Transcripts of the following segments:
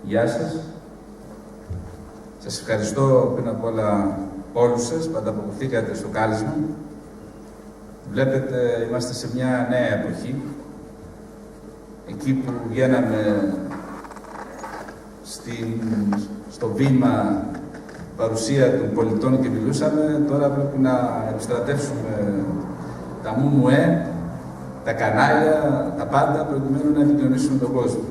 Γεια σας. Σας ευχαριστώ πριν απ' όλα όλους σας που ανταποκριθήκατε στο κάλεσμα. Βλέπετε, είμαστε σε μια νέα εποχή. Εκεί που βγαίναμε στο βήμα παρουσία των πολιτών και μιλούσαμε, τώρα πρέπει να επιστρατεύσουμε τα μουμουέ, τα κανάλια, τα πάντα, προκειμένου να επικοινωνήσουμε τον κόσμο.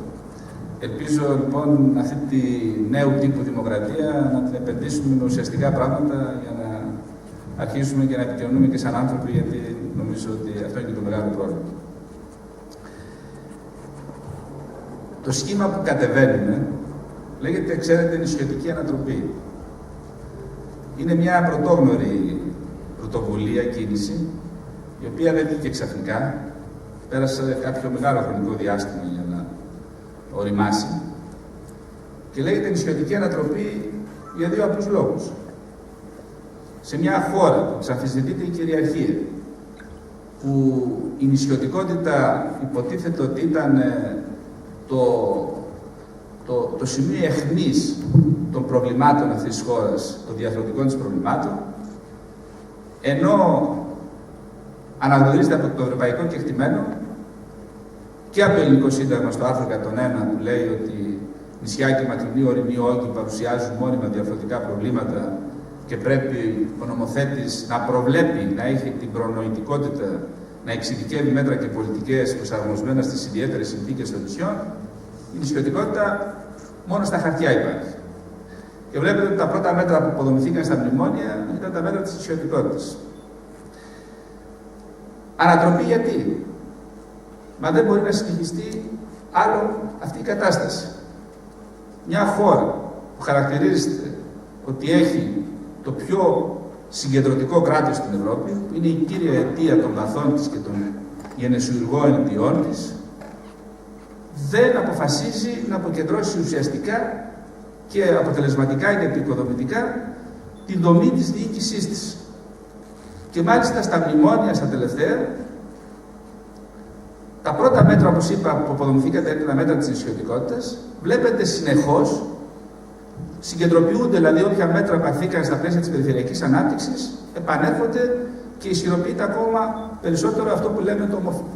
Ελπίζω λοιπόν αυτή τη νέου τύπου δημοκρατία να την επενδύσουμε με ουσιαστικά πράγματα για να αρχίσουμε και να επικοινωνούμε και σαν άνθρωποι, γιατί νομίζω ότι αυτό είναι και το μεγάλο πρόβλημα. Το σχήμα που κατεβαίνουμε λέγεται, ξέρετε, νησιωτική ανατροπή. Είναι μια πρωτόγνωρη πρωτοβουλία, κίνηση, η οποία δεν βγήκε ξαφνικά. Πέρασε κάποιο μεγάλο χρονικό διάστημα για να οριμάσει. Και λέγεται νησιωτική ανατροπή για δύο απλούς λόγους. Σε μια χώρα που εξαμφισβητείται η κυριαρχία, που η νησιωτικότητα υποτίθεται ότι ήταν το σημείο αιχμής των προβλημάτων αυτής της χώρας, των διαφορετικών της προβλημάτων, ενώ αναγνωρίζεται από το ευρωπαϊκό κεκτημένο και από το ελληνικό σύνταγμα στο άρθρο 101 που λέει ότι νησιά και μακρινοί ορεινοί όγκοι παρουσιάζουν μόνιμα διαφορετικά προβλήματα και πρέπει ο νομοθέτης να προβλέπει, να έχει την προνοητικότητα να εξειδικεύει μέτρα και πολιτικές προσαρμοσμένα στις ιδιαίτερες συνθήκες των νησιών. Η νησιωτικότητα μόνο στα χαρτιά υπάρχει. Και βλέπετε ότι τα πρώτα μέτρα που αποδομηθήκαν στα μνημόνια ήταν τα μέτρα της νησιωτικότητας. Ανατροπή γιατί? Μα δεν μπορεί να συνεχιστεί άλλο αυτή η κατάσταση. Μια χώρα που χαρακτηρίζεται ότι έχει το πιο συγκεντρωτικό κράτος στην Ευρώπη, που είναι η κύρια αιτία των παθών της και των γενεσιουργών αιτιών της, δεν αποφασίζει να αποκεντρώσει ουσιαστικά και αποτελεσματικά και επικοδομητικά την δομή της διοίκησής της. Και μάλιστα στα μνημόνια, στα τελευταία, τα πρώτα μέτρα, όπως είπα, που αποδομηθήκαν είναι τα μέτρα της νησιωτικότητας, βλέπετε συνεχώς συγκεντροποιούνται, δηλαδή όποια μέτρα παθήκαν στα πλαίσια της περιφερειακής ανάπτυξης, επανέρχονται και ισχυροποιείται ακόμα περισσότερο αυτό που λέμε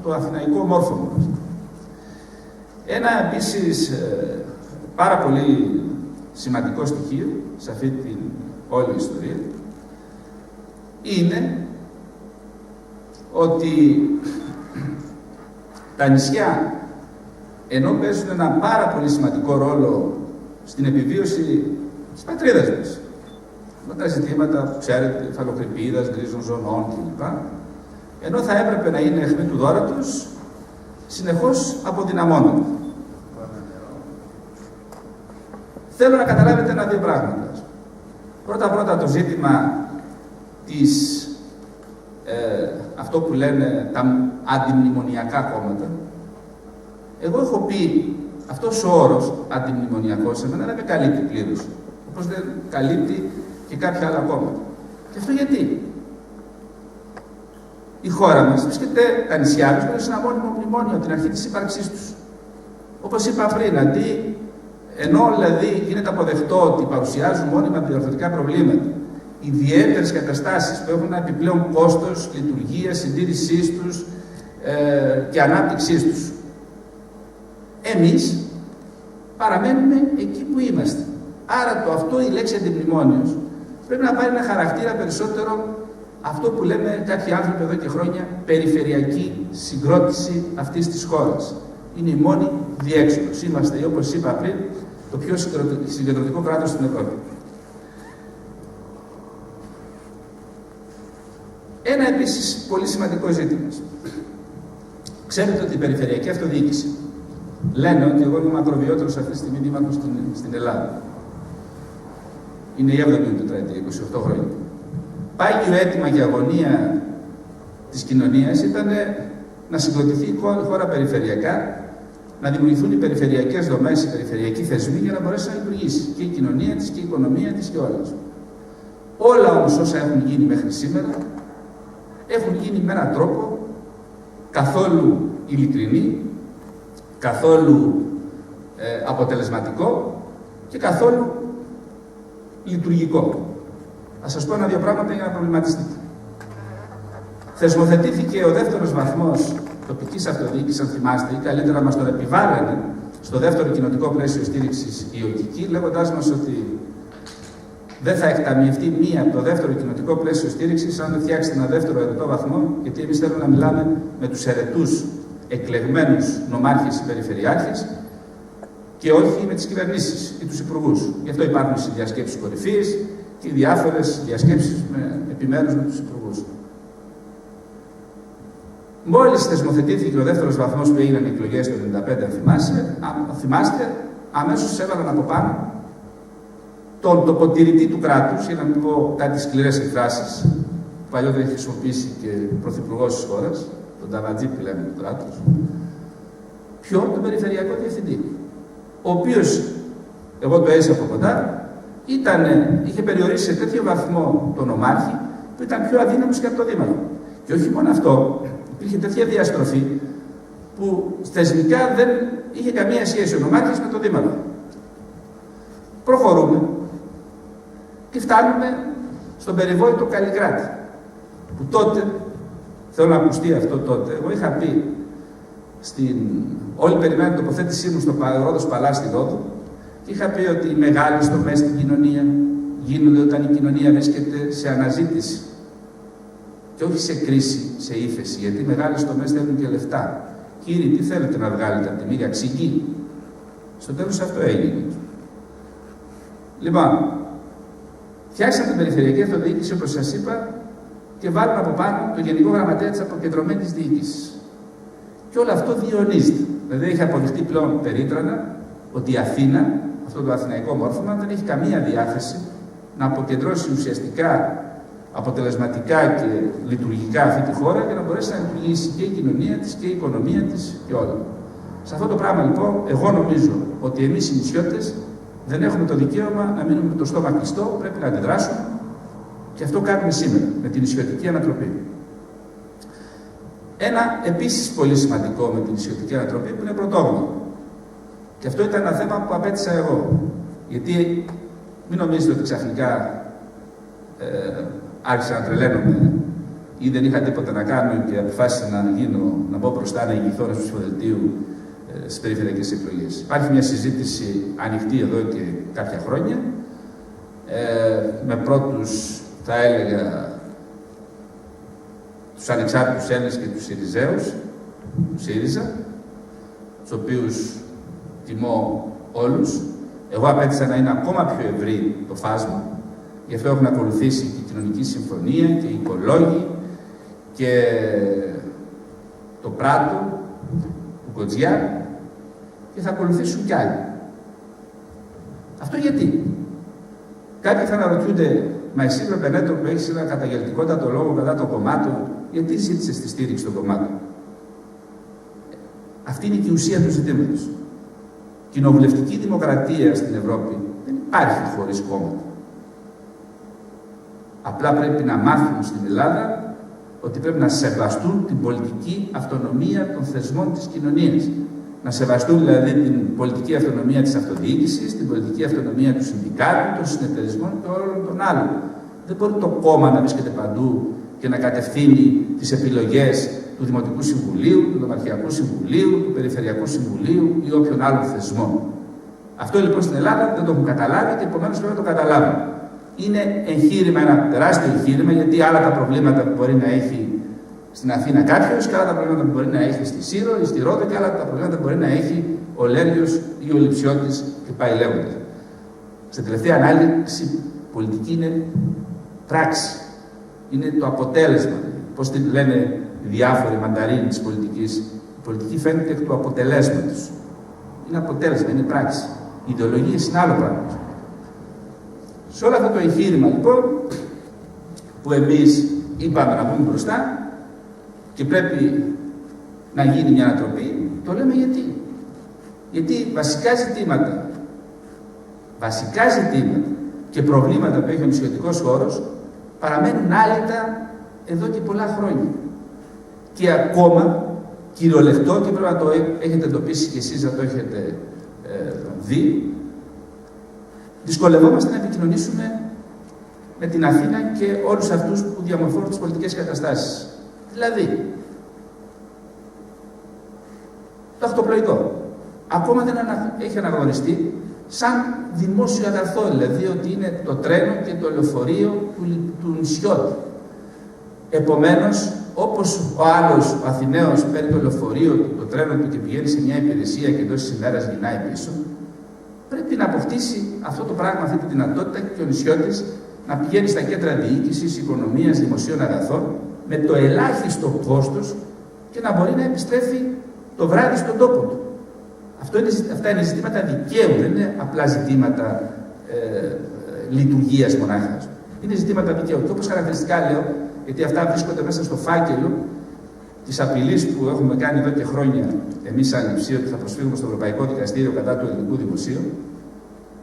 το αθηναϊκό μόρφωμα. Ένα επίσης πάρα πολύ σημαντικό στοιχείο σε αυτή την όλη ιστορία είναι ότι τα νησιά, ενώ παίζουν ένα πάρα πολύ σημαντικό ρόλο στην επιβίωση της πατρίδας μας, με τα ζητήματα που ξέρετε, υφαλοκρηπίδας, γκρίζων ζωνών κλπ., ενώ θα έπρεπε να είναι αιχμή του δώρατος, συνεχώς αποδυναμώνονται. Θέλω να καταλάβετε ένα-δύο πράγματα. Πρώτα-πρώτα το ζήτημα της, αυτό που λένε τα αντιμνημονιακά κόμματα. Εγώ έχω πει, αυτός ο όρος αντιμνημονιακός σε μένα δεν με καλύπτει πλήρως, όπως δεν καλύπτει και κάποια άλλα κόμματα. Και αυτό γιατί? Η χώρα μας βρίσκεται, τα νησιά μας, μέσα σε ένα μόνιμο μνημόνιο από την αρχή της ύπαρξής τους. Όπως είπα πριν, ενώ δηλαδή γίνεται αποδεκτό ότι παρουσιάζουν μόνιμα διορθωτικά προβλήματα, ιδιαίτερες καταστάσεις που έχουν ένα επιπλέον κόστος λειτουργίας, συντήρησής τους και ανάπτυξής τους, εμείς παραμένουμε εκεί που είμαστε. Άρα αυτό, η λέξη αντιμνημόνιος, πρέπει να πάρει ένα χαρακτήρα περισσότερο αυτό που λέμε κάποιοι άνθρωποι εδώ και χρόνια, περιφερειακή συγκρότηση αυτής της χώρας. Είναι η μόνη διέξοδος. Είμαστε, όπως είπα πριν, το πιο συγκεντρωτικό κράτος στην Ευρώπη. Ένα επίσης πολύ σημαντικό ζήτημα. Ξέρετε ότι η περιφερειακή αυτοδιοίκηση, λένε ότι εγώ είμαι μακροβιότερος αυτή τη στιγμή δήμαρχος στην Ελλάδα. Είναι η 7η του τετραετία, 28 χρόνια. Πάγιο αίτημα και αγωνία της κοινωνίας ήταν να συγκροτηθεί η χώρα περιφερειακά, να δημιουργηθούν οι περιφερειακές δομές, οι περιφερειακοί θεσμοί για να μπορέσει να λειτουργήσει και η κοινωνία της και η οικονομία της και όλα. Όλα όμως όσα έχουν γίνει μέχρι σήμερα έχουν γίνει με έναν τρόπο καθόλου ειλικρινή, καθόλου αποτελεσματικό και καθόλου λειτουργικό. Θα σας πω ένα-δύο πράγματα για να προβληματιστείτε. Θεσμοθετήθηκε ο δεύτερος βαθμός τοπικής αυτοδιοίκησης, αν θυμάστε, ή καλύτερα μας τον επιβάλλανε στο δεύτερο κοινοτικό πλαίσιο στήριξης η ΟΚΙΚΗ, λέγοντάς μας ότι δεν θα εκταμιευτεί μία από το δεύτερο κοινοτικό πλαίσιο στήριξης αν δεν φτιάξετε ένα δεύτερο ερετό βαθμό, γιατί εμείς θέλουμε να μιλάμε με τους ερετούς εκλεγμένους νομάρχες ή περιφερειάρχες και όχι με τις κυβερνήσεις ή τους υπουργούς. Γι' αυτό υπάρχουν οι διασκέψεις κορυφής και οι διάφορες διασκέψεις επιμέρους με τους υπουργούς. Μόλις θεσμοθετήθηκε ο δεύτερος βαθμός που έγιναν οι εκλογές το 1995, αν θυμάστε, αμέσως έβαλαν από πάνω τον τοποτηρητή του κράτους, για να μην πω κάτι σκληρές εκφράσεις, που παλιότερα έχει χρησιμοποιήσει και ο πρωθυπουργός της χώρας, τον Ταβατζή που λέμε του κράτους, τον περιφερειακό διευθυντή, ο οποίος, εγώ το έζησα από κοντά, είχε περιορίσει σε τέτοιο βαθμό τον νομάρχη που ήταν πιο αδύναμος και από το δήμαρχο. Και όχι μόνο αυτό, υπήρχε τέτοια διαστροφή που θεσμικά δεν είχε καμία σχέση ο νομάρχης με τον δήμαρχο. Προχωρούμε και φτάνουμε στον περιβόητο Καλλικράτη, που τότε, θέλω να ακουστεί αυτό τότε, εγώ είχα πει όλη περιμένουν τοποθέτησή μου στο Ρόδος Παλά στη Ρόδο και είχα πει ότι οι μεγάλες τομές στην κοινωνία γίνονται όταν η κοινωνία βρίσκεται σε αναζήτηση και όχι σε κρίση, σε ύφεση, γιατί οι μεγάλες τομές θέλουν και λεφτά. Κύριοι, τι θέλετε να βγάλετε από τη μοίρα, ξυγή? Στο τέλος αυτό έγινε. Λοιπόν, φτιάξαν την περιφερειακή αυτοδιοίκηση, όπως σας είπα, και βάλουν από πάνω το Γενικό Γραμματέα της Αποκεντρωμένης Διοίκησης. Και όλο αυτό διαιωνίζεται. Δηλαδή, έχει αποδειχτεί πλέον περίτρανα ότι η Αθήνα, αυτό το αθηναϊκό μόρφωμα, δεν έχει καμία διάθεση να αποκεντρώσει ουσιαστικά, αποτελεσματικά και λειτουργικά αυτή τη χώρα για να μπορέσει να λειτουργήσει και η κοινωνία της και η οικονομία της και όλα. Σε αυτό το πράγμα λοιπόν, εγώ νομίζω ότι εμείς οι νησιώτες δεν έχουμε το δικαίωμα να μείνουμε με το στόμα κλειστό, πρέπει να αντιδράσουμε και αυτό κάνουμε σήμερα με την νησιωτική ανατροπή. Ένα επίσης πολύ σημαντικό με την νησιωτική ανατροπή που είναι πρωτόγνωρο. Και αυτό ήταν ένα θέμα που απέτυσα εγώ. Γιατί μην νομίζετε ότι ξαφνικά άρχισα να τρελαίνομαι ή δεν είχα τίποτα να κάνω και αποφάσισα να μπω μπροστά να ηγηθώ του ψηφοδελτίου στις περιφερειακές εκλογές. Υπάρχει μια συζήτηση ανοιχτή εδώ και κάποια χρόνια με πρώτους, θα έλεγα, τους ανεξάρτητους Έλληνες και τους Συριζέους, του ΣΥΡΙΖΑ, τους οποίους τιμώ όλους. Εγώ απέτυσα να είναι ακόμα πιο ευρύ το φάσμα. Γι' αυτό έχουν ακολουθήσει και η Κοινωνική Συμφωνία και οι οικολόγοι και το Πράτο, του Κοτζιά και θα ακολουθήσουν κι άλλοι. Αυτό γιατί? Κάποιοι θα αναρωτιούνται, μα εσύ με Πενέτρο που έχεις ένα καταγγελτικότατο λόγο κατά των κομμάτων, γιατί ζήτησες τη στήριξη των κομμάτων? Αυτή είναι και η ουσία του ζητήματος. Κοινοβουλευτική δημοκρατία στην Ευρώπη δεν υπάρχει χωρίς κόμματα. Απλά πρέπει να μάθουν στην Ελλάδα ότι πρέπει να σεβαστούν την πολιτική αυτονομία των θεσμών της κοινωνίας. Να σεβαστούν δηλαδή την πολιτική αυτονομία της αυτοδιοίκησης, την πολιτική αυτονομία του συνδικάτου, των συνεταιρισμών και όλων των άλλων. Δεν μπορεί το κόμμα να βρίσκεται παντού και να κατευθύνει τις επιλογές του Δημοτικού Συμβουλίου, του Νομαρχιακού Συμβουλίου, του Περιφερειακού Συμβουλίου ή όποιον άλλον θεσμό. Αυτό λοιπόν στην Ελλάδα δεν το έχουν καταλάβει και επομένως πρέπει να το καταλάβουν. Είναι εγχείρημα, ένα τεράστιο εγχείρημα, γιατί άλλα τα προβλήματα που μπορεί να έχει στην Αθήνα κάποιος και άλλα τα προβλήματα που μπορεί να έχει στη Σύρο ή στη Ρόδο και άλλα τα προβλήματα που μπορεί να έχει ο Λέριος ή ο Λειψιώτης και πάει λέγοντας. Στην τελευταία ανάλυση, πολιτική είναι πράξη. Είναι το αποτέλεσμα. Πώς τη λένε οι διάφοροι μανταρίνοι της πολιτικής. Η πολιτική φαίνεται εκ του αποτελέσματος. Είναι αποτέλεσμα, είναι πράξη. Η ιδεολογία είναι άλλο πράγμα. Σε όλο αυτό το εγχείρημα λοιπόν, που εμείς είπαμε να βγούμε μπροστά και πρέπει να γίνει μια ανατροπή, το λέμε γιατί. Γιατί βασικά ζητήματα και προβλήματα που έχει ο νησιωτικός χώρος παραμένουν άλυτα εδώ και πολλά χρόνια. Και ακόμα κυριολεκτό, και πρέπει να το έχετε εντοπίσει και εσείς να το έχετε δει, δυσκολευόμαστε να επικοινωνήσουμε με την Αθήνα και όλους αυτούς που διαμορφώνουν τις πολιτικές καταστάσεις. Δηλαδή, το ακτοπλοϊκό ακόμα δεν έχει αναγνωριστεί σαν δημόσιο αγαθό, δηλαδή ότι είναι το τρένο και το λεωφορείο του νησιώτη. Επομένως, όπως ο άλλος, ο Αθηναίος, παίρνει το λεωφορείο του, το τρένο του και πηγαίνει σε μια υπηρεσία και εντός της ημέρας γυρνάει πίσω, πρέπει να αποκτήσει αυτό το πράγμα, αυτή τη δυνατότητα και ο νησιώτης να πηγαίνει στα κέντρα διοίκησης, οικονομίας, δημοσίων αγαθών με το ελάχιστο κόστος και να μπορεί να επιστρέφει το βράδυ στον τόπο του. Αυτά είναι ζητήματα δικαίου, δεν είναι απλά ζητήματα λειτουργίας μονάχα. Είναι ζητήματα δικαίου. Και όπως χαρακτηριστικά λέω, γιατί αυτά βρίσκονται μέσα στο φάκελο της απειλής που έχουμε κάνει εδώ και χρόνια εμείς σαν Λειψία, ότι θα προσφύγουμε στο Ευρωπαϊκό Δικαστήριο κατά του ελληνικού δημοσίου,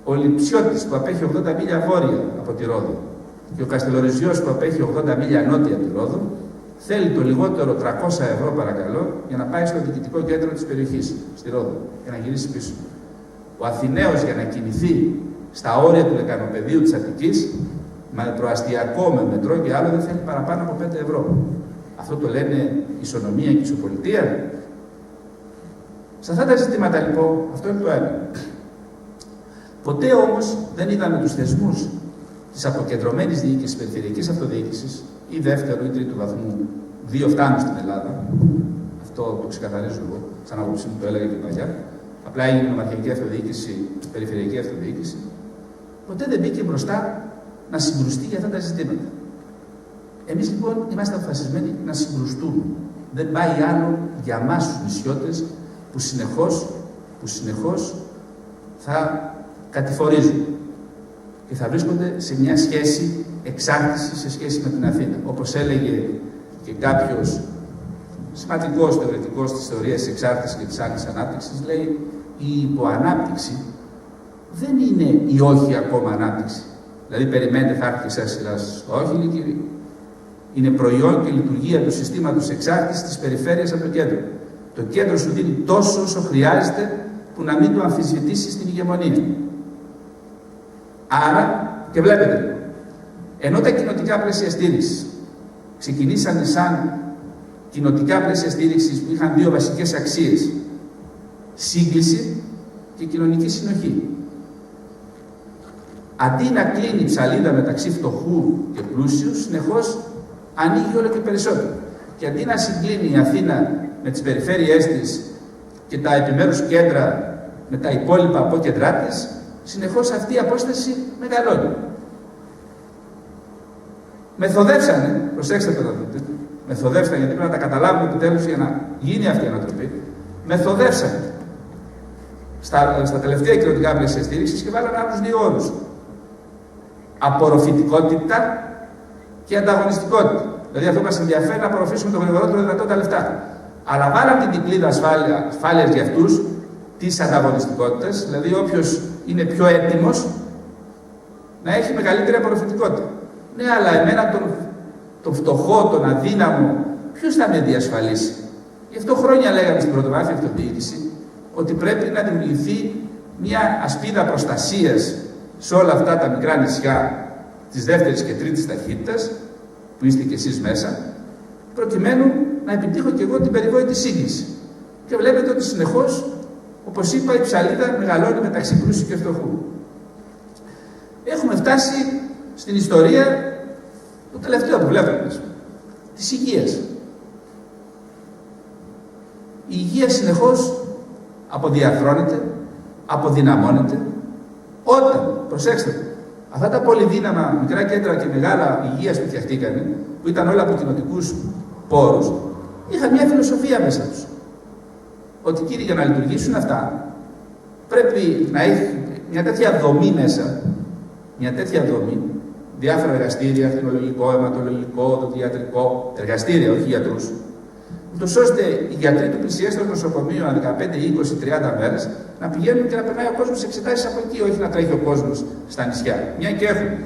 ο Λειψιώτης που απέχει 80 μίλια βόρεια από τη Ρόδο και ο Καστελοριζιός που απέχει 80 μίλια νότια από τη Ρόδο, θέλει το λιγότερο 300 ευρώ παρακαλώ για να πάει στο διοικητικό κέντρο της περιοχής, στη Ρόδο, για να γυρίσει πίσω. Ο Αθηναίος για να κινηθεί στα όρια του λεκανοπεδίου της Αττικής, με προαστιακό, με μετρό και άλλο, δεν θέλει παραπάνω από 5 ευρώ. Αυτό το λένε ισονομία και ισοπολιτεία. Σε αυτά τα ζητήματα λοιπόν, αυτό είναι το ένα. Ποτέ όμως δεν είδαμε τους θεσμούς της αποκεντρωμένης διοίκησης, περιφερειακής αυτοδιοίκησης ή δεύτερου ή τρίτου βαθμού, δύο φτάνουν στην Ελλάδα. Αυτό το ξεκαθαρίζω εγώ, σαν άποψή μου το έλεγα και παλιά. Απλά έγινε νομαρχιακή αυτοδιοίκηση, περιφερειακή αυτοδιοίκηση. Ποτέ δεν μπήκε μπροστά να συγκρουστεί για αυτά τα ζητήματα. Εμείς λοιπόν είμαστε αποφασισμένοι να συγκρουστούμε. Δεν πάει άλλο για εμάς τους νησιώτες που συνεχώς θα κατηφορίζουν και θα βρίσκονται σε μια σχέση εξάρτησης σε σχέση με την Αθήνα. Όπως έλεγε και κάποιος σημαντικός θεωρητικός της θεωρίας της εξάρτησης και της άλλης ανάπτυξης, λέει η υποανάπτυξη δεν είναι η όχι ακόμα ανάπτυξη. Δηλαδή περιμένετε θα έρθει σε σειρά σας. Όχι, κύριε. Είναι προϊόν και λειτουργία του συστήματος εξάρτησης της περιφέρειας από το κέντρο. Το κέντρο σου δίνει τόσο όσο χρειάζεται που να μην το αμφισβητήσει την ηγεμονία. Άρα, και βλέπετε, ενώ τα κοινοτικά πλαίσια στήριξης ξεκινήσαν σαν κοινοτικά πλαίσια στήριξης που είχαν δύο βασικές αξίες, σύγκληση και κοινωνική συνοχή. Αντί να κλείνει η ψαλίδα μεταξύ φτωχού και πλούσιου, συνεχώς ανοίγει όλο και περισσότερο. Και αντί να συγκλίνει η Αθήνα με τις περιφέρειές της και τα επιμέρους κέντρα με τα υπόλοιπα απόκεντρά της, συνεχώς αυτή η απόσταση μεγαλώνει. Μεθοδεύσανε, προσέξτε το να δείτε, μεθοδεύσανε γιατί πρέπει να τα καταλάβουμε επιτέλους για να γίνει αυτή η ανατροπή, μεθοδεύσανε στα τελευταία κοινωνικά πλαίσια στήριξης και βάλανε άλλους δύο όρους. Απορροφητικότητα και ανταγωνιστικότητα. Δηλαδή αυτό που μας ενδιαφέρει να απορροφήσουμε το γρηγορότερο δυνατό τα λεφτά. Αλλά βάλαμε την διπλίδα ασφάλειας για αυτούς της ανταγωνιστικότητας, δηλαδή όποιος είναι πιο έτοιμος να έχει μεγαλύτερη απορροφητικότητα. Ναι, αλλά εμένα τον φτωχό, τον αδύναμο, ποιος θα με διασφαλίσει. Γι' αυτό χρόνια λέγαμε στην πρωτοβάθμια αυτοδιοίκηση ότι πρέπει να δημιουργηθεί μια ασπίδα προστασίας σε όλα αυτά τα μικρά νησιά της δεύτερης και τρίτης ταχύτητας, που είστε κι εσείς μέσα, προκειμένου να επιτύχω κι εγώ την περιβόητη σύγκληση. Και βλέπετε ότι συνεχώς, όπως είπα, η ψαλίδα μεγαλώνει μεταξύ πλούσιου και φτωχού. Έχουμε φτάσει στην ιστορία το τελευταίο που βλέπουμε, της υγείας. Η υγεία συνεχώς αποδιαρθρώνεται, αποδυναμώνεται, όταν, προσέξτε, αυτά τα πολυδύναμα μικρά κέντρα και μεγάλα υγείας που φτιαχτήκανε, που ήταν όλα από κοινοτικούς πόρους, είχαν μια φιλοσοφία μέσα τους. Ότι κύριε, για να λειτουργήσουν αυτά, πρέπει να έχει μια τέτοια δομή μέσα, μια τέτοια δομή, διάφορα εργαστήρια, ακτινολογικό, αιματολογικό, οδοντιατρικό, εργαστήρια, όχι γιατρούς, ούτως ώστε οι γιατροί του πλησιέστερου νοσοκομείου, 15, 20, 30 μέρες, να πηγαίνουν και να περνάει ο κόσμος σε εξετάσεις από εκεί, όχι να τρέχει ο κόσμος στα νησιά. Μια και έχουμε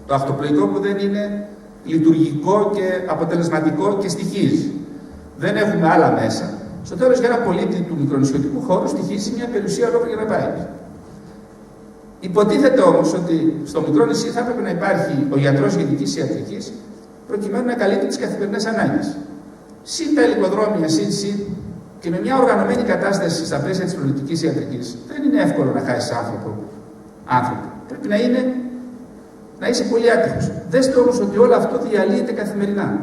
το ακτοπλοϊκό που δεν είναι λειτουργικό και αποτελεσματικό και στοιχίζει. Δεν έχουμε άλλα μέσα. Στο τέλος, για ένα πολίτη του μικρονησιωτικού χώρου στοιχίζει μια περιουσία ολόκληρη για να πάει. Υποτίθεται όμως ότι στο μικρό νησί θα έπρεπε να υπάρχει ο γιατρός γενικής ιατρικής προκειμένου να καλύπτει τις καθημερινές ανάγκες. Συν τα υλικοδρόμια, συν και με μια οργανωμένη κατάσταση στα πλαίσια της προληπτικής ιατρικής, δεν είναι εύκολο να χάσεις άνθρωπο. Πρέπει να είσαι πολύ άτυχος. Δέστε όμως ότι όλο αυτό διαλύεται καθημερινά.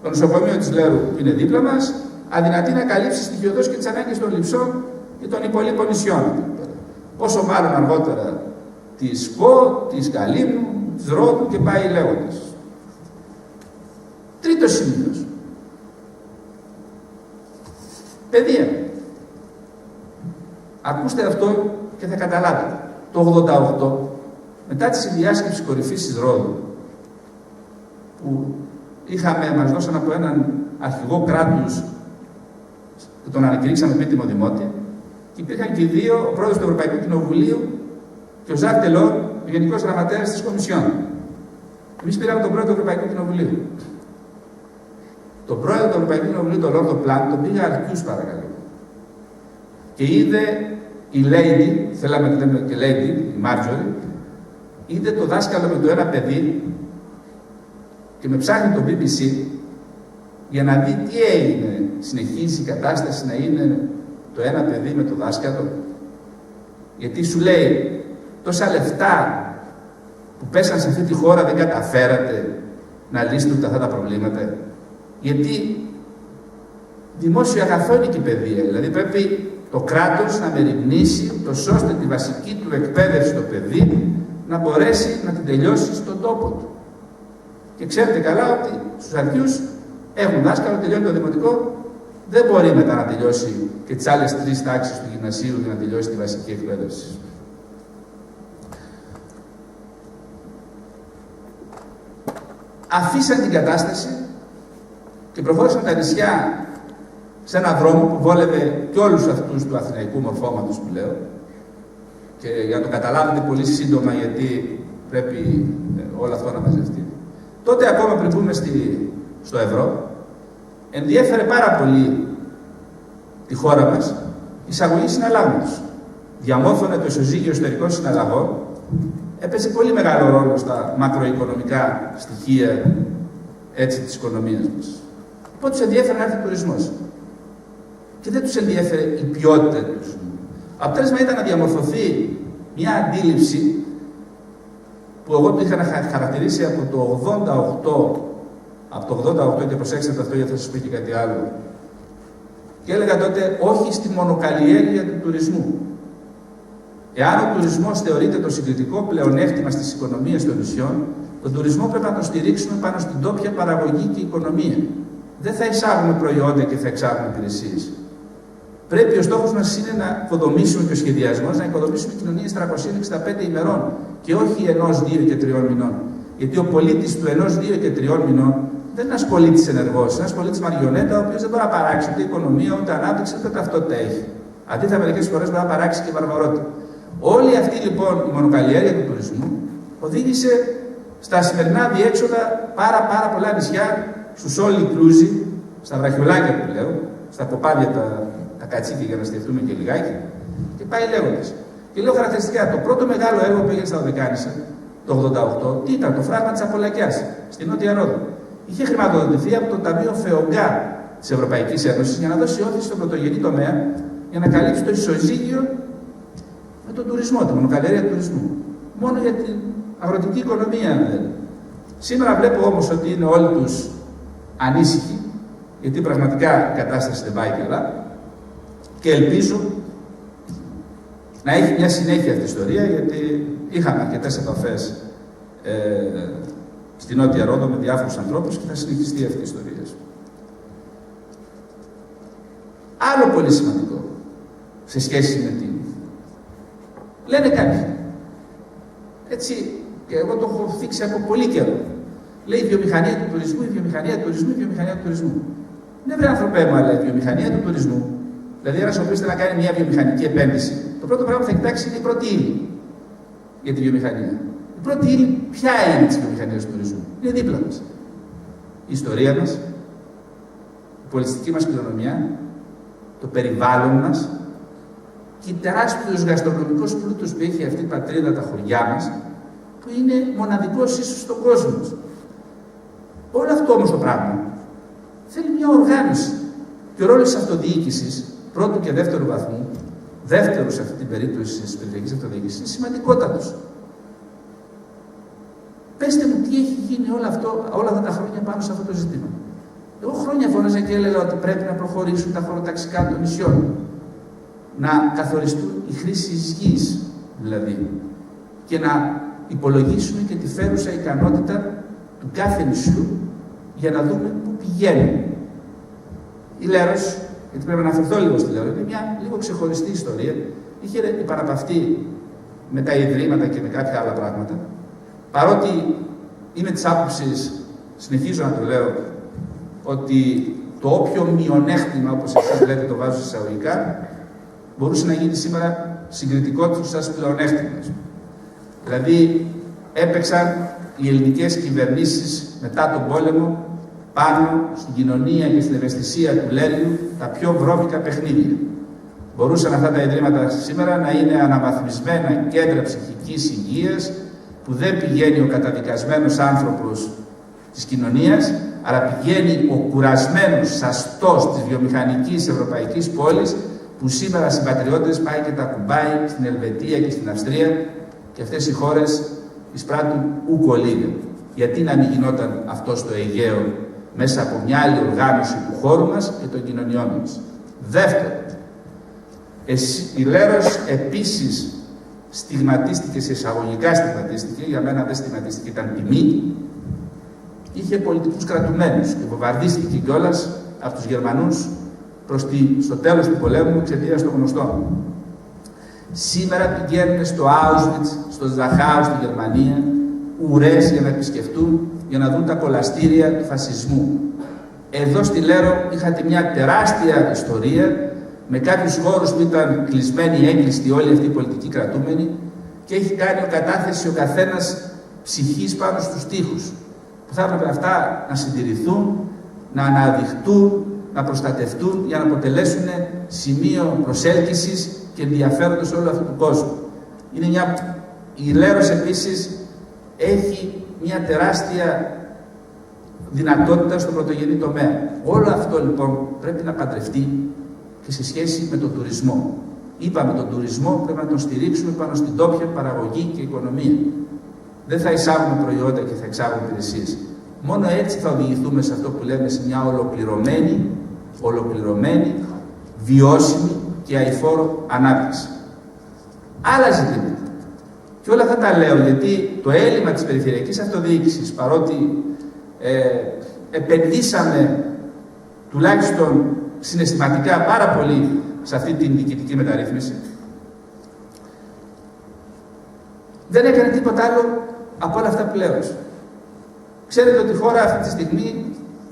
Το νοσοκομείο της Λέρου που είναι δίπλα μας αδυνατεί να καλύψει στοιχειοδός και τις ανάγκες των Λειψών και των υπολείπων νησιών. Πόσο μάλλον αργότερα της Κο, της Καλύμνου, της Ρόδου και πάει λέγοντας. Τρίτο σημείο. Παιδεία. Ακούστε αυτό και θα καταλάβετε. Το 88, μετά τη συνδιάσκεψη κορυφής της Ρόδου, που μας δώσαν από έναν αρχηγό κράτους και τον ανακηρύξαμε επίτιμο δημότη, και υπήρχαν και οι δύο, ο πρόεδρος του Ευρωπαϊκού Κοινοβουλίου και ο Ζακ Τελόρ, ο γενικός γραμματέας της Κομισιόν. Εμείς πήραμε τον πρόεδρο του Ευρωπαϊκού Κοινοβουλίου. Τον πρόεδρο του Ευρωπαϊκού Κοινοβουλίου, τον Λόρδο Πλάν, τον πήγα αρκιούς παρακαλώ. Και είδε η Lady, θέλαμε να λέμε και Lady, η Μάρτζορι, είδε το δάσκαλο με το ένα παιδί και με ψάχνει το BBC για να δει τι έγινε. Συνεχίζει η κατάσταση να είναι το ένα παιδί με το δάσκαλο. Γιατί σου λέει, τόσα λεφτά που πέσαν σε αυτή τη χώρα δεν καταφέρατε να λύσετε ούτε αυτά τα προβλήματα. Γιατί δημόσιο αγαθό είναι και η παιδεία. Δηλαδή πρέπει το κράτος να μεριμνήσει ούτως ώστε τη βασική του εκπαίδευση στο παιδί να μπορέσει να την τελειώσει στον τόπο του. Και ξέρετε καλά ότι στους αρχείους έχουν δάσκαλο, τελειώνει το δημοτικό, δεν μπορεί μετά να τελειώσει και τις άλλες 3 τάξεις του γυμνασίου για να τελειώσει τη βασική εκπαίδευση. Αφήσαν την κατάσταση και προχώρησαν τα νησιά σε έναν δρόμο που βόλευε και όλους αυτούς του αθηναϊκού μορφώματος που λέω, και για να το καταλάβετε πολύ σύντομα γιατί πρέπει όλο αυτό να μαζευτεί. Τότε ακόμα πριν μπούμε στο ευρώ, ενδιέφερε πάρα πολύ τη χώρα μας η εισαγωγή συναλλάγων τους. Διαμόρφωνε το ισοζύγιο εσωτερικών συναλλαγών, έπαιζε πολύ μεγάλο ρόλο στα μακροοικονομικά στοιχεία της οικονομίας μας. Οπότε τους ενδιέφερε να έρθει ο τουρισμός. Και δεν τους ενδιέφερε η ποιότητα του τουρισμού. Αποτέλεσμα ήταν να διαμορφωθεί μια αντίληψη που εγώ το είχα χαρακτηρίσει από το 88 και προσέξτε αυτό γιατί θα σας πω και κάτι άλλο. Και έλεγα τότε όχι στη μονοκαλλιέργεια του τουρισμού. Εάν ο τουρισμός θεωρείται το συγκριτικό πλεονέκτημα στις οικονομίες των νησιών, τον τουρισμό πρέπει να τον στηρίξουμε πάνω στην τόπια παραγωγή και οικονομία. Δεν θα εισάγουμε προϊόντα και θα εξάγουμε υπηρεσίες. Πρέπει ο στόχος μας είναι να οικοδομήσουμε και ο σχεδιασμός, να οικοδομήσουμε κοινωνίες 365 ημερών και όχι 1, 2 και 3 μηνών. Γιατί ο πολίτης του 1, 2 και 3 μηνών δεν είναι ένας πολίτης ενεργός, είναι ένας πολίτης μαριονέτα, ο οποίος δεν μπορεί να παράξει ούτε οικονομία, ούτε ανάπτυξη, ούτε ταυτότητα έχει. Αντίθετα, μερικές φορές μπορεί να παράξει και βαρβαρότητα. Όλη αυτή λοιπόν η μονοκαλλιέργεια του τουρισμού οδήγησε στα σημερινά διέξοδα πάρα πολλά νησιά, στους all inclusive, στα βραχιολάκια που λέω, στα κοπάδια τα κατσίκια για να στεφτούμε και λιγάκι, και πάει λέγοντας. Και λέω χαρακτηριστικά, το πρώτο μεγάλο έργο που έγινε στα Δωδεκάνησα, το 88, τι ήταν, το φράγμα της Απολακιάς, στην Νότια Ρόδο. Είχε χρηματοδοτηθεί από το Ταμείο ΦΕΟΓΚΑ της Ευρωπαϊκής Ένωσης για να δώσει όθηση στον πρωτογενή τομέα για να καλύψει το ισοζύγιο με τον τουρισμό, τη μονοκαλλιέργεια του τουρισμού. Μόνο για την αγροτική οικονομία. Σήμερα βλέπω όμως ότι είναι όλοι τους ανήσυχοι, γιατί πραγματικά η κατάσταση δεν πάει καλά, και ελπίζω να έχει μια συνέχεια αυτή η ιστορία, γιατί είχαμε αρκετές επαφές στη Νότια Ρόδο με διάφορους ανθρώπους και θα συνεχιστεί αυτή η ιστορία. Άλλο πολύ σημαντικό σε σχέση με την... Λένε κάποιοι, έτσι, και εγώ το έχω θίξει από πολύ καιρό. Λέει η βιομηχανία του τουρισμού, η βιομηχανία του τουρισμού, η βιομηχανία του τουρισμού. Ναι, βρε άνθρωπέ μου, αλλά η βιομηχανία του τουρισμού, δηλαδή ένας ο οποίος θέλει να κάνει μια βιομηχανική επένδυση, το πρώτο πράγμα που θα κοιτάξει είναι η πρώτη ύλη για τη βιομηχανία. Η πρώτη ύλη, ποια είναι της βιομηχανίας του τουρισμού? Είναι δίπλα μας. Η ιστορία μας, η πολιτιστική μας κληρονομιά, το περιβάλλον μας και τεράστιος γαστρονομικός πλούτος που έχει αυτή η πατρίδα, τα χωριά μας, που είναι μοναδικός ίσως στον κόσμο μας. Όλο αυτό όμως το πράγμα θέλει μια οργάνωση. Και ο ρόλος της αυτοδιοίκησης, πρώτου και δεύτερου βαθμού, δεύτερου σε αυτή την περίπτωση της περιφερειακής αυτοδιοίκησης, είναι σημαντικότατος. Πέστε μου τι έχει γίνει όλα αυτά τα χρόνια πάνω σε αυτό το ζήτημα. Εγώ χρόνια φώναζα και έλεγα ότι πρέπει να προχωρήσουν τα χωροταξικά των νησιών. Να καθοριστούν οι χρήσεις γης, δηλαδή. Και να υπολογίσουμε και τη φέρουσα ικανότητα του κάθε νησιού για να δούμε πού πηγαίνουν. Η Λέρος, γιατί πρέπει να αναφερθώ λίγο στη Λέρο, είναι μια λίγο ξεχωριστή ιστορία. Είχε επαναπαυτεί με τα ιδρύματα και με κάποια άλλα πράγματα. Παρότι είμαι της άποψης, συνεχίζω να το λέω, ότι το όποιο μειονέκτημα, όπως εσείς λέτε, το βάζω εισαγωγικά, μπορούσε να γίνει σήμερα συγκριτικό του σας πλεονέκτημα. Δηλαδή, έπαιξαν οι ελληνικές κυβερνήσεις μετά τον πόλεμο πάνω στην κοινωνία και στην ευαισθησία του Λέριου τα πιο βρώμικα παιχνίδια. Μπορούσαν αυτά τα ιδρύματα σήμερα να είναι αναβαθμισμένα κέντρα ψυχικής υγείας, που δεν πηγαίνει ο καταδικασμένος άνθρωπος της κοινωνίας, αλλά πηγαίνει ο κουρασμένος σαστός της βιομηχανικής ευρωπαϊκής πόλης, που σήμερα συμπατριώτες πάει και τα κουμπάει στην Ελβετία και στην Αυστρία, και αυτές οι χώρες εισπράττουν ουκολίδια. Γιατί να μην γινόταν αυτό στο Αιγαίο μέσα από μια άλλη οργάνωση του χώρου μας και των κοινωνιών μας. Δεύτερον, η Λέρος επίσης στιγματίστηκε, σε εισαγωγικά στιγματίστηκε, για μένα δεν στιγματίστηκε, ήταν τιμή, είχε πολιτικούς κρατουμένους και βομβαρδίστηκε κιόλας από τους Γερμανούς στο τέλος του πολέμου εξαιτίας των γνωστών. Σήμερα πηγαίνουν στο Auschwitz, στο Ζαχάου στη Γερμανία, ουρές για να επισκεφτούν, για να δουν τα κολαστήρια του φασισμού. Εδώ στη Λέρο είχατε μια τεράστια ιστορία, με κάποιους χώρους που ήταν κλεισμένοι, έγκλειστοι όλοι αυτοί οι πολιτικοί κρατούμενοι, και έχει κάνει κατάθεση ο καθένας ψυχής πάνω στους τοίχους, που θα έπρεπε αυτά να συντηρηθούν, να αναδειχτούν, να προστατευτούν για να αποτελέσουν σημείο προσέλκυσης και ενδιαφέροντος όλου αυτού του κόσμου. Η Λέρος επίσης έχει μια τεράστια δυνατότητα στον πρωτογενή τομέα. Όλο αυτό λοιπόν πρέπει να παντρευτεί και σε σχέση με τον τουρισμό. Είπαμε, τον τουρισμό πρέπει να τον στηρίξουμε πάνω στην τόπια παραγωγή και οικονομία. Δεν θα εισάγουμε προϊόντα και θα εξάγουμε υπηρεσίες. Μόνο έτσι θα οδηγηθούμε σε αυτό που λέμε, σε μια ολοκληρωμένη, βιώσιμη και αειφόρο ανάπτυξη. Άλλα ζητήματα. Και όλα αυτά τα λέω γιατί το έλλειμμα της περιφερειακής αυτοδιοίκησης, παρότι επενδύσαμε τουλάχιστον συναισθηματικά πάρα πολύ σε αυτή την διοικητική μεταρρύθμιση, δεν έκανε τίποτα άλλο από όλα αυτά που λέω. Ξέρετε ότι η χώρα αυτή τη στιγμή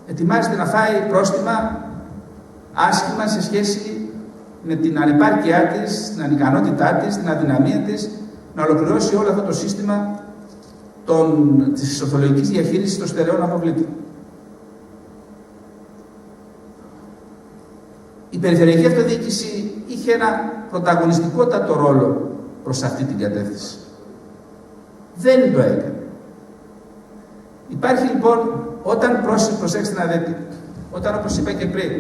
ετοιμάζεται να φάει πρόστιμα άσχημα σε σχέση με την ανεπάρκειά της, την ανικανότητά της, την αδυναμία της να ολοκληρώσει όλο αυτό το σύστημα της ορθολογικής διαχείρισης των στερεών αποβλήτων. Η περιφερειακή αυτοδιοίκηση είχε ένα πρωταγωνιστικότατο ρόλο προς αυτή την κατεύθυνση. Δεν το έκανε. Υπάρχει λοιπόν, όταν προσέξτε να δείτε, όταν, όπως είπα και πριν,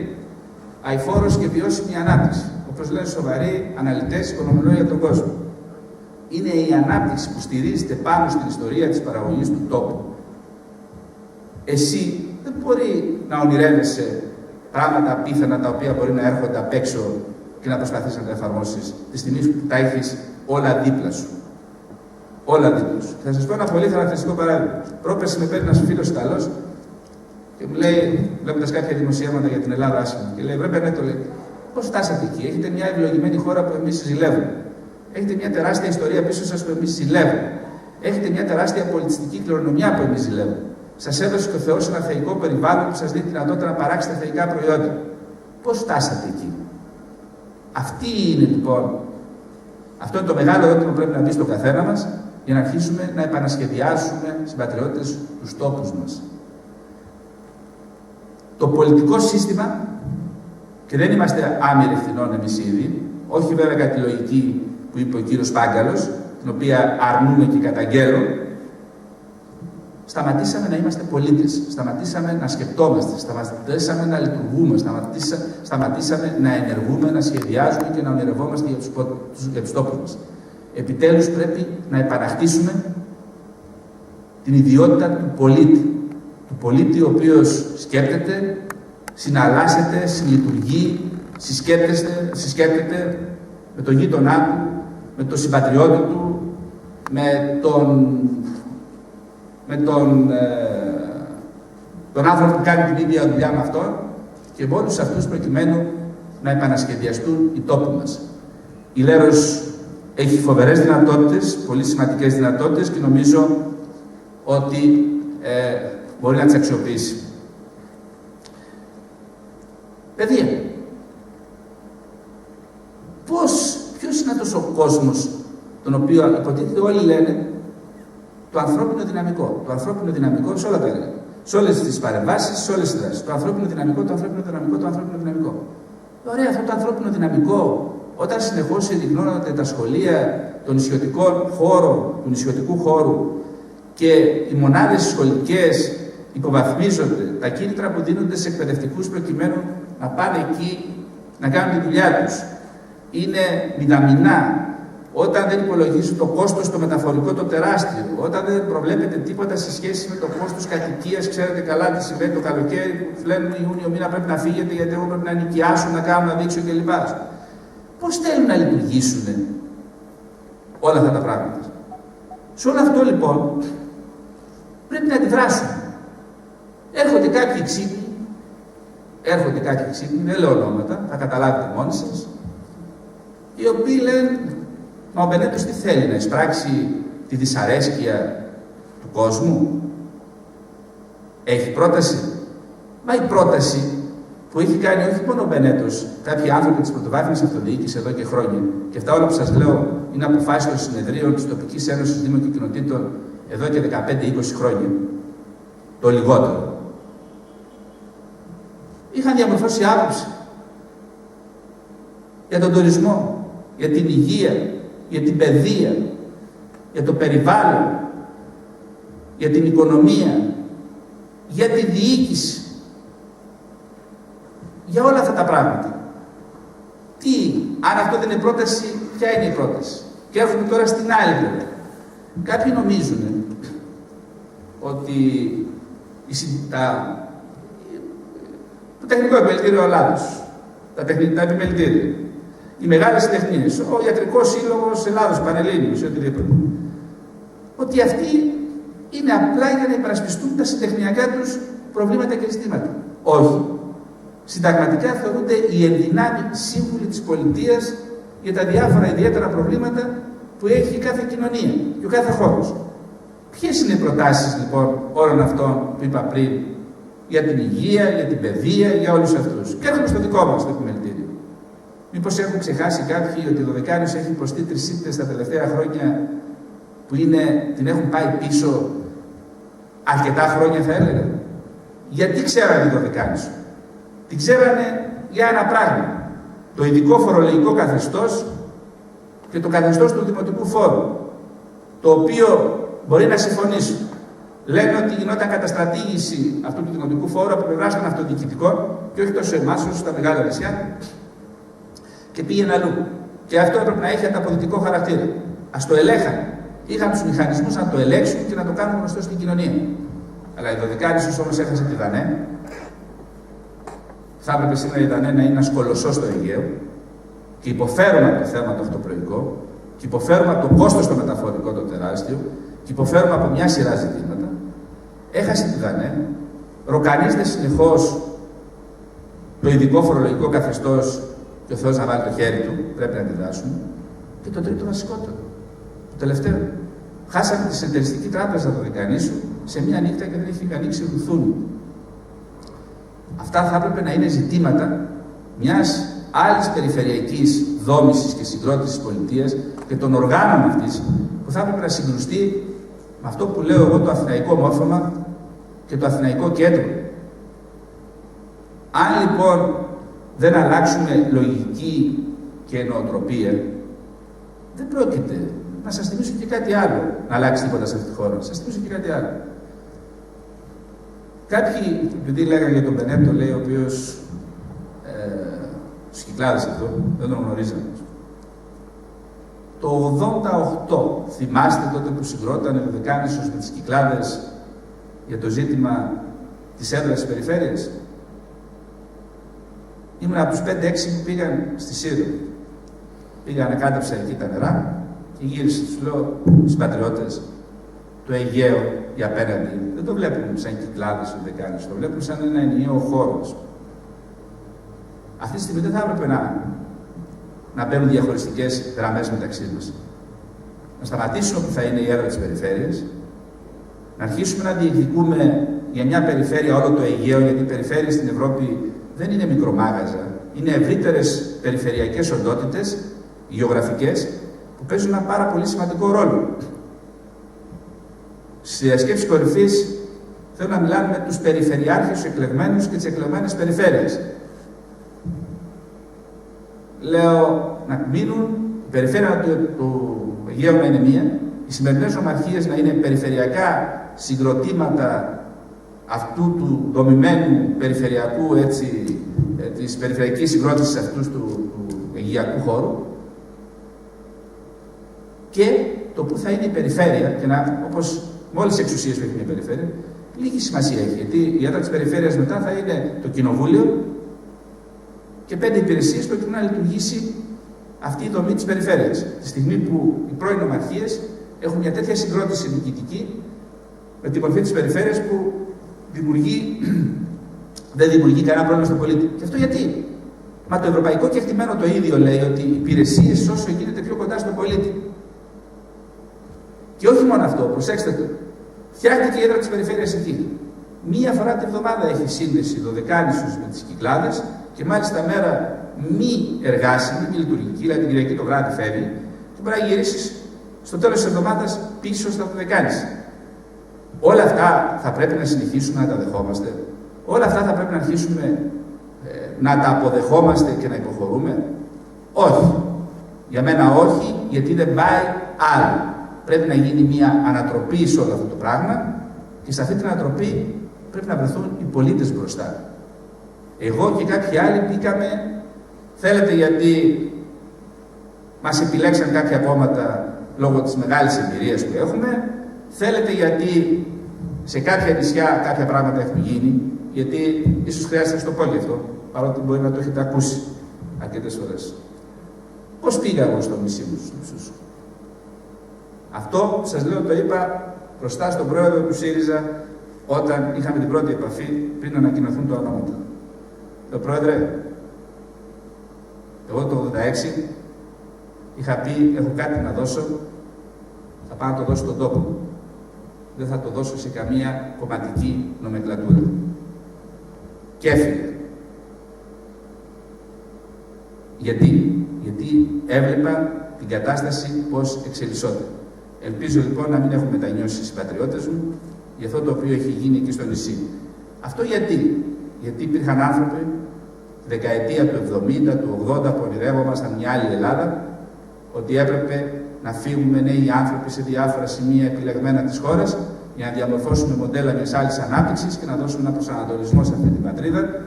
αειφόρος και βιώσιμη ανάπτυξη, όπως λένε σοβαροί αναλυτές οικονομολόγοι για τον κόσμο, είναι η ανάπτυξη που στηρίζεται πάνω στην ιστορία της παραγωγής του τόπου. Εσύ δεν μπορεί να ονειρεύεσαι πράγματα απίθανα τα οποία μπορεί να έρχονται απ' έξω και να προσπαθείς να τα εφαρμόσεις τη στιγμή που τα έχεις όλα δίπλα σου. Όλα δίπλα σου. Θα σας πω ένα πολύ χαρακτηριστικό παράδειγμα. Πρόπερση με παίρνει ένας φίλος Ιταλός και μου λέει, βλέποντας κάποια δημοσιεύματα για την Ελλάδα άσχημα, και λέει: Βρε Μπερνέτο, λέει, πώς φτάσατε εκεί? Έχετε μια ευλογημένη χώρα που εμείς ζηλεύουμε. Έχετε μια τεράστια ιστορία πίσω σας που εμείς ζηλεύουμε. Έχετε μια τεράστια πολιτιστική κληρονομιά που εμείς ζηλεύουμε. Σας έδωσε και ο Θεός ένα θεϊκό περιβάλλον που σας δίνει τη δυνατότητα να παράξετε θεϊκά προϊόντα. Πώς φτάσατε εκεί? Αυτή είναι λοιπόν, αυτό είναι το μεγάλο ερώτημα που πρέπει να μπει στο καθένα μας για να αρχίσουμε να επανασχεδιάσουμε, συμπατριώτες, τους τόπους μας. Το πολιτικό σύστημα, και δεν είμαστε άμυροι ευθυνών εμείς ήδη, όχι βέβαια κατά τη λογική που είπε ο κύριος Πάγκαλος, την οποία αρνούμε και καταγγέλλω, σταματήσαμε να είμαστε πολίτες, σταματήσαμε να σκεπτόμαστε, σταματήσαμε να λειτουργούμε, σταματήσαμε να ενεργούμε, να σχεδιάζουμε και να ονειρευόμαστε για τους τόπους μας. Επιτέλους πρέπει να επαναχτίσουμε την ιδιότητα του πολίτη. Του πολίτη ο οποίος σκέπτεται, συναλλάσσεται, συλλειτουργεί, συσκέπτεται με τον γείτονά του, με τον συμπατριώτη του, με τον άνθρωπο που κάνει την ίδια δουλειά με αυτόν και με όλους αυτούς προκειμένου να επανασχεδιαστούν οι τόποι μας. Η Λέρος έχει φοβερές δυνατότητες, πολύ σημαντικές δυνατότητες και νομίζω ότι μπορεί να τις αξιοποιήσει. Παιδεία. Ποιος είναι αυτός ο κόσμος τον οποίο υποτίθεται όλοι λένε το ανθρώπινο δυναμικό. Το ανθρώπινο δυναμικό σε όλα τα έργα. Σε όλες τις παρεμβάσεις, σε όλες τις δράσεις. Το ανθρώπινο δυναμικό, το ανθρώπινο δυναμικό, το ανθρώπινο δυναμικό. Ωραία, αυτό το ανθρώπινο δυναμικό, όταν συνεχώς ερευνώνονται τα σχολεία των νησιωτικών χώρων, του νησιωτικού χώρου και οι μονάδες σχολικές υποβαθμίζονται, τα κίνητρα που δίνονται σε εκπαιδευτικούς προκειμένου να πάνε εκεί να κάνουν τη δουλειά τους είναι μηδαμινά, όταν δεν υπολογίζουν το κόστος το μεταφορικό το τεράστιο, όταν δεν προβλέπεται τίποτα σε σχέση με το κόστος κατοικίας, ξέρετε καλά τι συμβαίνει το καλοκαίρι, που λένε Ιούνιο μήνα πρέπει να φύγετε γιατί εγώ πρέπει να νοικιάσω, να κάνω, να δείξω κλπ. Πώς θέλουν να λειτουργήσουν όλα αυτά τα πράγματα. Σε όλο αυτό λοιπόν πρέπει να αντιδράσουμε. Έρχονται κάποιοι ξύπνοι, δεν λέω ονόματα, θα καταλάβετε μόνοι σας, οι οποίοι λένε μα ο Μπενέτος τι θέλει, να εισπράξει τη δυσαρέσκεια του κόσμου. Έχει πρόταση. Μα η πρόταση που έχει κάνει όχι μόνο ο Μπενέτος, κάποιοι άνθρωποι της πρωτοβάθμιας αυτοδιοίκησης εδώ και χρόνια, και αυτά όλα που σας λέω είναι αποφάσεις των συνεδρίων της Τοπικής Ένωσης Δήμων και Κοινοτήτων εδώ και 15-20 χρόνια, το λιγότερο. Είχαν διαμορφώσει άποψη για τον τουρισμό, για την υγεία, για την παιδεία, για το περιβάλλον, για την οικονομία, για τη διοίκηση, για όλα αυτά τα πράγματα. Αν αυτό δεν είναι πρόταση, ποια είναι η πρόταση? Και έρχομαι τώρα στην άλλη πλευρά. Κάποιοι νομίζουν ότι το τεχνικό επιμελητήριο Ελλάδος, τα επιμελητήρια, οι μεγάλες τεχνίες, ο Ιατρικός Σύλλογος Ελλάδος, Πανελλήνιος, οτιδήποτε, ότι αυτοί είναι απλά για να υπερασπιστούν τα συντεχνιακά τους προβλήματα και ζητήματα. Όχι. Συνταγματικά θεωρούνται οι ενδυνάμει σύμβουλοι της πολιτείας για τα διάφορα ιδιαίτερα προβλήματα που έχει κάθε κοινωνία και ο κάθε χώρος. Ποιες είναι οι προτάσεις λοιπόν όλων αυτών που είπα πριν για την υγεία, για την παιδεία, για όλους αυτούς? Και έρχομαι στο δικό μας το επιμελητήριο. Μήπως έχουν ξεχάσει κάποιοι ότι ο Δωδεκάνης έχει υποστεί τρισίτες τα τελευταία χρόνια που την έχουν πάει πίσω αρκετά χρόνια, θα έλεγα? Γιατί ξέρανε τη Δωδεκάνησο? Την ξέρανε για ένα πράγμα. Το ειδικό φορολογικό καθεστώς και το καθεστώς του δημοτικού φόρου. Το οποίο μπορεί να συμφωνήσουν. Λένε ότι γινόταν καταστρατήγηση αυτού του δημοτικού φόρου από πλευράς των αυτοδιοικητικών και όχι τόσο εμάς όσο στα μεγάλα νησιά. Και πήγαινε αλλού. Και αυτό έπρεπε να έχει ανταποδυτικό χαρακτήρα. Ας το ελέγχανε. Είχαν τους μηχανισμούς να το ελέγξουν και να το κάνουν γνωστό στην κοινωνία. Αλλά η Δωδεκάνησος όμως έχασε τη Δανέ. Θα έπρεπε σήμερα η Δανέ να είναι ένας κολοσσός στο Αιγαίο και υποφέρουμε από το θέμα το αυτοπροϊκό και υποφέρουμε από το κόστος το μεταφορικό το τεράστιο και υποφέρουμε από μια σειρά ζητήματα. Έχασε τη Δανέ, ροκανίζεται συνεχώς το ειδικό φορολογικό καθεστώς και ο Θεός να βάλει το χέρι του, πρέπει να αντιδράσουμε. Και το τρίτο βασικότερο, το τελευταίο. Χάσαμε τη Συνεταιριστική Τράπεζα του Δωδεκανήσου σε μια νύχτα και δεν έχει ανοίξει ρουθούνη. Αυτά θα έπρεπε να είναι ζητήματα μιας άλλης περιφερειακής δόμησης και συγκρότησης πολιτείας και των οργάνων αυτής που θα έπρεπε να συγκρουστεί με αυτό που λέω εγώ το αθηναϊκό μόρφωμα και το αθηναϊκό κέντρο. Αν λοιπόν δεν αλλάξουμε λογική και νοοτροπία, δεν πρόκειται. Να σας θυμίσω και κάτι άλλο, να αλλάξει τίποτα σε αυτή τη χώρα. Σας θυμίσω και κάτι άλλο. Κάποιοι, επειδή λέγανε για τον Πενέτο, λέει, ο οποίος στους Κυκλάδες αυτό, δεν τον γνωρίζαμε. Το 88, θυμάστε τότε που συγκρότανε ο Δεκάνησος με τις Κυκλάδες για το ζήτημα της έδρας της περιφέρειας. Ήμουν από τους 5-6 που πήγαν στη Σύρο. Πήγαν, ανακάτεψα εκεί τα νερά και γύρισα, τους λέω στους πατριώτες, το Αιγαίο οι απέναντι δεν το βλέπουν σαν Κυκλάδες ο Δεκάνησος, το βλέπουν σαν ένα ενιαίο χώρο. Αυτή τη στιγμή δεν θα έπρεπε να μπαίνουν διαχωριστικές γραμμές μεταξύ μας. Να σταματήσουμε όπου θα είναι η έδρα της περιφέρειας, να αρχίσουμε να διεκδικούμε για μια περιφέρεια όλο το Αιγαίο, γιατί οι περιφέρειες στην Ευρώπη δεν είναι μικρομάγαζα, είναι ευρύτερες περιφερειακές οντότητες, γεωγραφικές, που παίζουν ένα πάρα πολύ σημαντικό ρόλο. Στη διασκέψη κορυφής θέλω να μιλάμε με τους περιφερειάρχες, τους εκλεγμένους και τις εκλεγμένες περιφέρειες. Λέω να μείνουν η περιφέρεια του Αιγαίου να είναι μία, οι σημερινές ομαρχίες να είναι περιφερειακά συγκροτήματα αυτού του δομημένου περιφερειακού, έτσι, της περιφερειακής συγκρότησης αυτού του αιγαιακού χώρου, και το που θα είναι η περιφέρεια, και να, όπως με όλες τις εξουσίες που έχει μια περιφέρεια, λίγη σημασία έχει, γιατί η έδρα της περιφέρειας μετά θα είναι το κοινοβούλιο και 5 υπηρεσίες προκειμένου να λειτουργήσει αυτή η δομή της περιφέρειας. Τη στιγμή που οι πρώην ομαρχίες έχουν μια τέτοια συγκρότηση διοικητική με τη μορφή της περιφέρειας που δεν δημιουργεί κανένα πρόβλημα στον πολίτη. Και αυτό γιατί? Μα το ευρωπαϊκό κεκτημένο το ίδιο λέει ότι οι υπηρεσίες όσο γίνεται πιο κοντά στον πολίτη. Και όχι μόνο αυτό, προσέξτε το. Φτιάχτηκε η έδρα της περιφέρειας εκεί. Μία φορά τη βδομάδα έχει σύνδεση το Δεκάνησος με τις Κυκλάδες και μάλιστα μέρα μη εργάσιμη, μη λειτουργική, δηλαδή την Κυριακή το βράδυ φεύγει και μπορεί να γυρίσει στο τέλος της εβδομάδας πίσω στα Δεκάνησα. Όλα αυτά θα πρέπει να συνεχίσουμε να τα δεχόμαστε. Όλα αυτά θα πρέπει να αρχίσουμε να τα αποδεχόμαστε και να υποχωρούμε. Όχι. Για μένα όχι, γιατί δεν πάει άλλο. Πρέπει να γίνει μια ανατροπή σε όλο αυτό το πράγμα και σε αυτή την ανατροπή πρέπει να βρεθούν οι πολίτες μπροστά. Εγώ και κάποιοι άλλοι μπήκαμε, θέλετε γιατί μας επιλέξαν κάποια κόμματα λόγω της μεγάλης εμπειρίας που έχουμε, θέλετε γιατί σε κάποια νησιά κάποια πράγματα έχουν γίνει, γιατί ίσως χρειάζεται να στο πω γι' αυτό, παρότι μπορεί να το έχετε ακούσει αρκετές φορές. Πώς πήγα εγώ στο νησί μου στους Λειψούς? Αυτό σας λέω, το είπα μπροστά στον πρόεδρο του ΣΥΡΙΖΑ όταν είχαμε την πρώτη επαφή πριν ανακοινωθούν τα ονόματα. Το πρόεδρε, εγώ το 86 είχα πει, έχω κάτι να δώσω, θα πάω να το δώσω στον τόπο μου. Δεν θα το δώσω σε καμία κομματική νομεκλατούρα. Και έφυγε. Γιατί έβλεπα την κατάσταση πώς εξελισσόταν. Ελπίζω λοιπόν να μην έχουν μετανιώσει οι συμπατριώτες μου για αυτό το οποίο έχει γίνει εκεί στο νησί. Αυτό γιατί υπήρχαν άνθρωποι τη δεκαετία του 70, του 80 που ονειρεύομασταν μια άλλη Ελλάδα, ότι έπρεπε να φύγουμε νέοι άνθρωποι σε διάφορα σημεία επιλεγμένα της χώρας για να διαμορφώσουμε μοντέλα μιας άλλης ανάπτυξης και να δώσουμε ένα προσανατολισμό σε αυτή την πατρίδα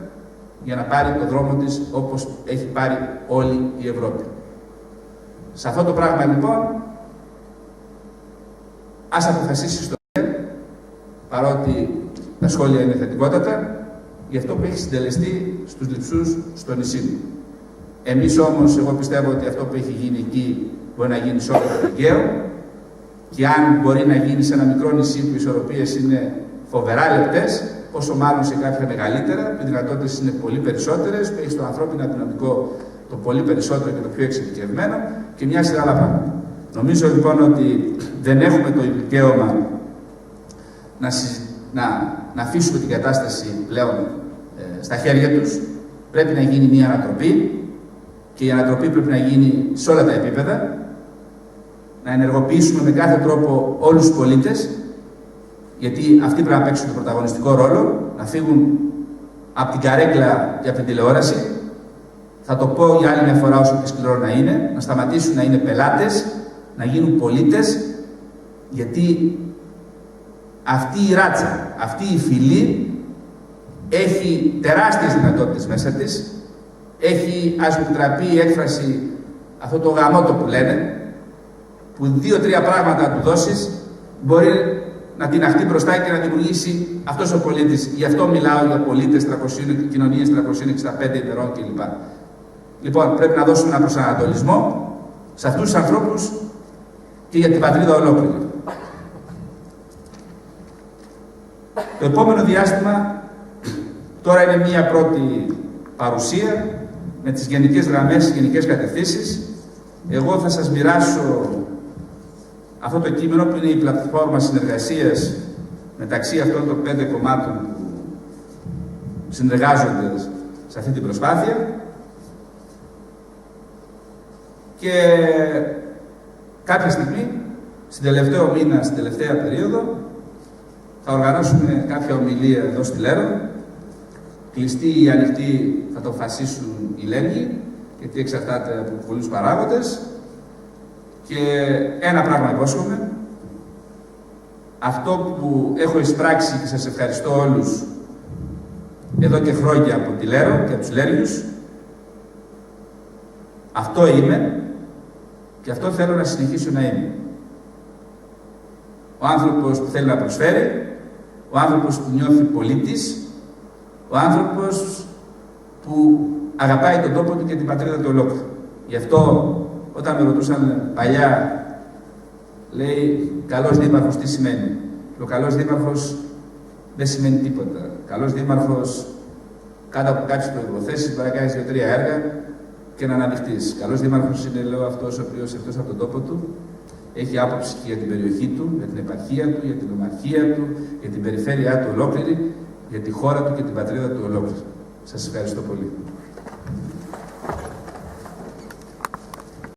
για να πάρει το δρόμο της όπως έχει πάρει όλη η Ευρώπη. Σε αυτό το πράγμα λοιπόν ας αποφασίσει η ιστορία, παρότι τα σχόλια είναι θετικότατα, για αυτό που έχει συντελεστεί στους Λειψούς στο νησί μου. Εμείς όμως, εγώ πιστεύω ότι αυτό που έχει γίνει εκεί μπορεί να γίνει σε όλο το Αιγαίο και αν μπορεί να γίνει σε ένα μικρό νησί που οι ισορροπίες είναι φοβερά λεπτές, όσο μάλλον σε κάποια μεγαλύτερα, που οι δυνατότητες είναι πολύ περισσότερες, που έχει το ανθρώπινο δυναμικό το πολύ περισσότερο και το πιο εξειδικευμένο και μια σειρά άλλα πράγματα. Νομίζω λοιπόν ότι δεν έχουμε το δικαίωμα να αφήσουμε την κατάσταση πλέον στα χέρια τους. Πρέπει να γίνει μια ανατροπή και η ανατροπή πρέπει να γίνει σε όλα τα επίπεδα. Να ενεργοποιήσουμε με κάθε τρόπο όλους τους πολίτες, γιατί αυτοί πρέπει να παίξουν τον πρωταγωνιστικό ρόλο, να φύγουν από την καρέκλα και από την τηλεόραση. Θα το πω για άλλη μια φορά όσο και σκληρό να είναι, να σταματήσουν να είναι πελάτες, να γίνουν πολίτες, γιατί αυτή η ράτσα, αυτή η φυλή έχει τεράστιες δυνατότητες μέσα της, έχει, ας μου επιτραπεί η έκφραση, αυτό το γαμότο που λένε, που 2-3 πράγματα να του δώσεις, μπορεί να την αχτεί μπροστά και να δημιουργήσει αυτός ο πολίτης. Γι' αυτό μιλάω για πολίτες 300, κοινωνίες 365 ημερών κλπ. Λοιπόν, πρέπει να δώσουμε ένα προσανατολισμό σε αυτούς τους ανθρώπους και για την πατρίδα ολόκληρη. Το επόμενο διάστημα, τώρα είναι μία πρώτη παρουσία με τις γενικές γραμμές, γενικές κατευθύνσεις. Εγώ θα σας μοιράσω αυτό το κείμενο που είναι η πλατφόρμα συνεργασίας μεταξύ αυτών των 5 κομμάτων που συνεργάζονται σε αυτή την προσπάθεια, και κάποια στιγμή, στην τελευταίο μήνα, στην τελευταία περίοδο, θα οργανώσουμε κάποια ομιλία εδώ στη Λέρο. Κλειστή ή ανοιχτή θα το αποφασίσουν οι Λέργοι, γιατί εξαρτάται από πολλούς παράγοντες. Και ένα πράγμα υπόσχομαι, αυτό που έχω εισπράξει και σας ευχαριστώ όλους εδώ και χρόνια από τη Λέρο και από τους Λέργιους, αυτό είμαι και αυτό θέλω να συνεχίσω να είμαι. Ο άνθρωπος που θέλει να προσφέρει, ο άνθρωπος που νιώθει πολίτης, ο άνθρωπος που αγαπάει τον τόπο του και την πατρίδα του ολόκληρου. Γι' αυτό όταν με ρωτούσαν παλιά, λέει, καλός δήμαρχος τι σημαίνει. Ο καλός δήμαρχος δεν σημαίνει τίποτα. Καλός δήμαρχος, κάτω από κάποιες προϋποθέσεις, μπορεί να κάνεις 2-3 έργα και να αναδειχτείς. Καλός δήμαρχος είναι, λέω, αυτός ο οποίος εκτός από τον τόπο του έχει άποψη και για την περιοχή του, για την επαρχία του, για την ομαρχία του, για την περιφέρειά του ολόκληρη, για τη χώρα του και την πατρίδα του ολόκληρη. Σας ευχαριστώ πολύ.